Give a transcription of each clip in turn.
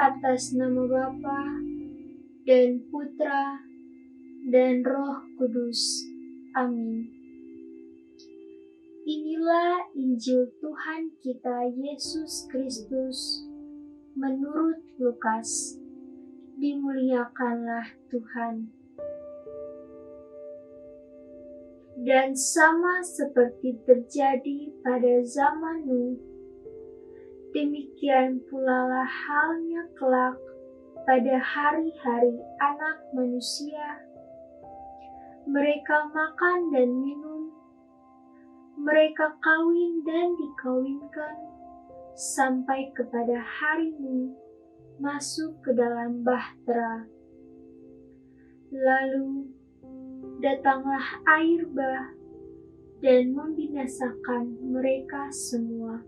Atas nama Bapa dan Putra dan Roh Kudus. Amin. Inilah Injil Tuhan kita Yesus Kristus menurut Lukas. Dimuliakanlah Tuhan. Dan sama seperti terjadi pada zaman Nuh, demikian pula lah halnya kelak pada hari-hari Anak Manusia. Mereka makan dan minum, mereka kawin dan dikawinkan, sampai kepada hari Nuh masuk ke dalam bahtera. Lalu datanglah air bah dan membinasakan mereka semua.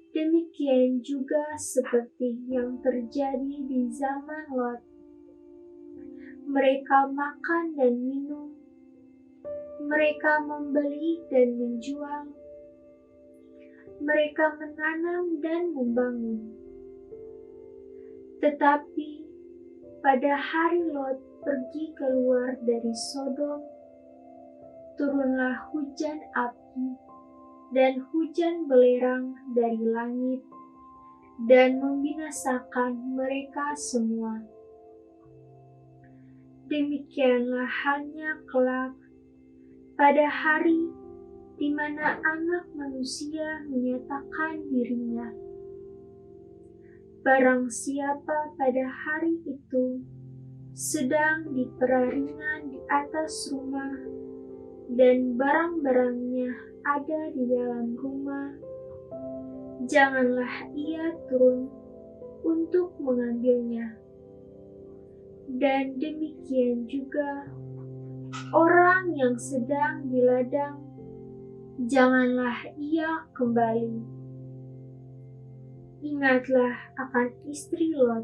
Demikian juga seperti yang terjadi di zaman Lot. Mereka makan dan minum, mereka membeli dan menjual, mereka menanam dan membangun. Tetapi pada hari Lot pergi keluar dari Sodom, turunlah hujan api dan hujan belerang dari langit dan membinasakan mereka semua. Demikianlah halnya kelak pada hari di mana Anak Manusia menyatakan dirinya. Barang siapa pada hari itu sedang di peraringan di atas rumah dan barang-barangnya ada di dalam rumah, janganlah ia turun untuk mengambilnya. Dan demikian juga orang yang sedang di ladang, janganlah ia kembali. Ingatlah akan istri Lot.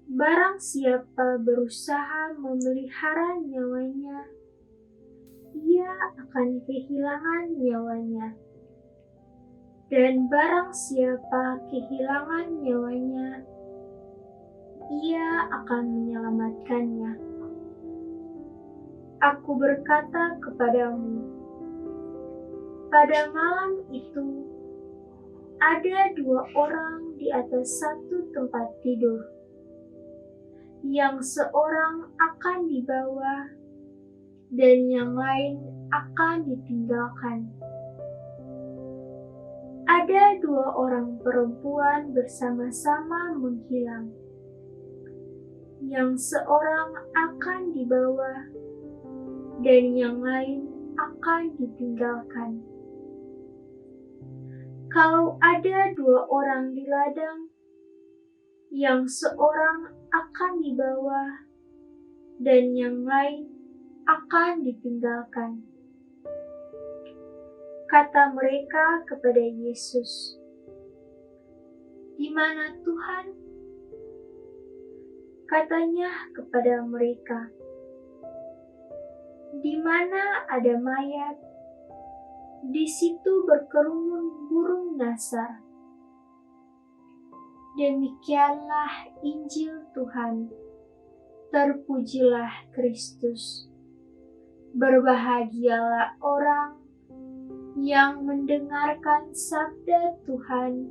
Barang siapa berusaha memelihara nyawanya, ia akan kehilangan nyawanya. Dan barang siapa kehilangan nyawanya, ia akan menyelamatkannya. Aku berkata kepadamu, pada malam itu ada dua orang di atas satu tempat tidur. Yang seorang akan dibawa dan yang lain akan ditinggalkan. Ada dua orang perempuan bersama-sama menghilang. Yang seorang akan dibawa dan yang lain akan ditinggalkan. Kalau ada dua orang di ladang, yang seorang akan dibawa dan yang lain akan ditinggalkan. Kata mereka kepada Yesus, "Di mana Tuhan?" Katanya kepada mereka, "Di mana ada mayat, di situ berkerumun burung nasar." Demikianlah Injil Tuhan. Terpujilah Kristus. Berbahagialah orang yang mendengarkan sabda Tuhan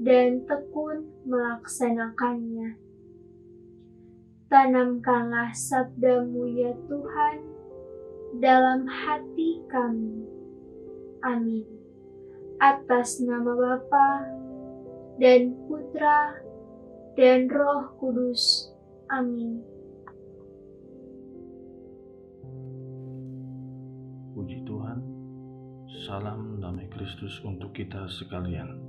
dan tekun melaksanakannya. Tanamkanlah sabda-Mu ya Tuhan dalam hati kami. Amin. Atas nama Bapa dan Putra dan Roh Kudus. Amin. Puji Tuhan, salam damai Kristus untuk kita sekalian.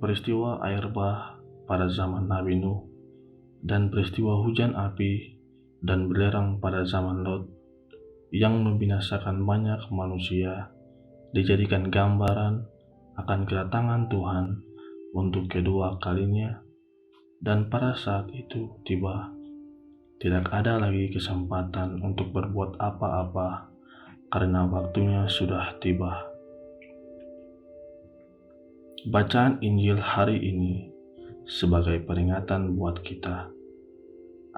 Peristiwa air bah pada zaman Nabi Nuh dan peristiwa hujan api dan belerang pada zaman Lot yang membinasakan banyak manusia dijadikan gambaran akan kedatangan Tuhan untuk kedua kalinya, dan pada saat itu tiba, tidak ada lagi kesempatan untuk berbuat apa-apa karena waktunya sudah tiba. Bacaan Injil hari ini sebagai peringatan buat kita,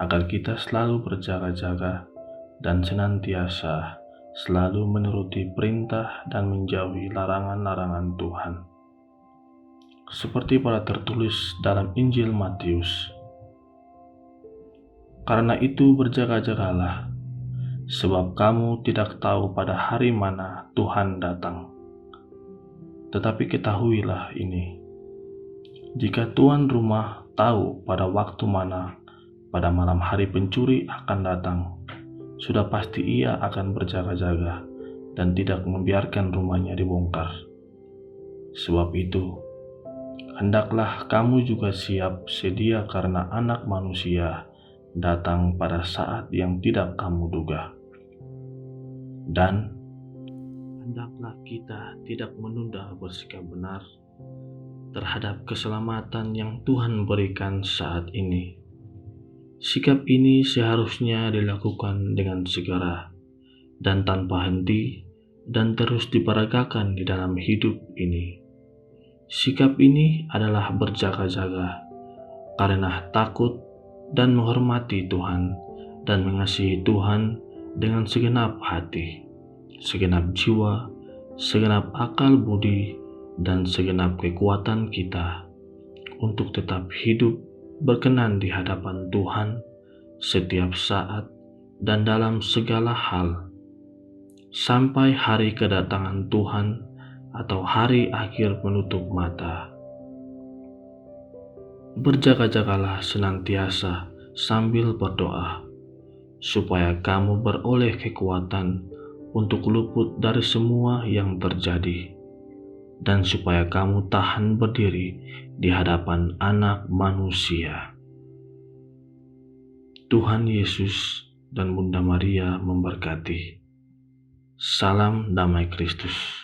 agar kita selalu berjaga-jaga dan senantiasa selalu menuruti perintah dan menjauhi larangan-larangan Tuhan. Seperti pada tertulis dalam Injil Matius, "Karena itu berjaga-jagalah, sebab kamu tidak tahu pada hari mana Tuhan datang. Tetapi ketahuilah ini, jika tuan rumah tahu pada waktu mana pada malam hari pencuri akan datang, sudah pasti ia akan berjaga-jaga dan tidak membiarkan rumahnya dibongkar. Sebab itu, hendaklah kamu juga siap sedia karena Anak Manusia datang pada saat yang tidak kamu duga. Dan hendaklah kita tidak menunda bersikap benar terhadap keselamatan yang Tuhan berikan saat ini. Sikap ini seharusnya dilakukan dengan segera dan tanpa henti dan terus diperagakan di dalam hidup ini. Sikap ini adalah berjaga-jaga karena takut dan menghormati Tuhan dan mengasihi Tuhan dengan segenap hati, segenap jiwa, segenap akal budi, dan segenap kekuatan kita untuk tetap hidup berkenan di hadapan Tuhan setiap saat dan dalam segala hal, sampai hari kedatangan Tuhan atau hari akhir penutup mata. Berjaga-jagalah senantiasa sambil berdoa, supaya kamu beroleh kekuatan untuk luput dari semua yang terjadi, dan supaya kamu tahan berdiri di hadapan Anak Manusia. Tuhan Yesus dan Bunda Maria memberkati. Salam damai Kristus.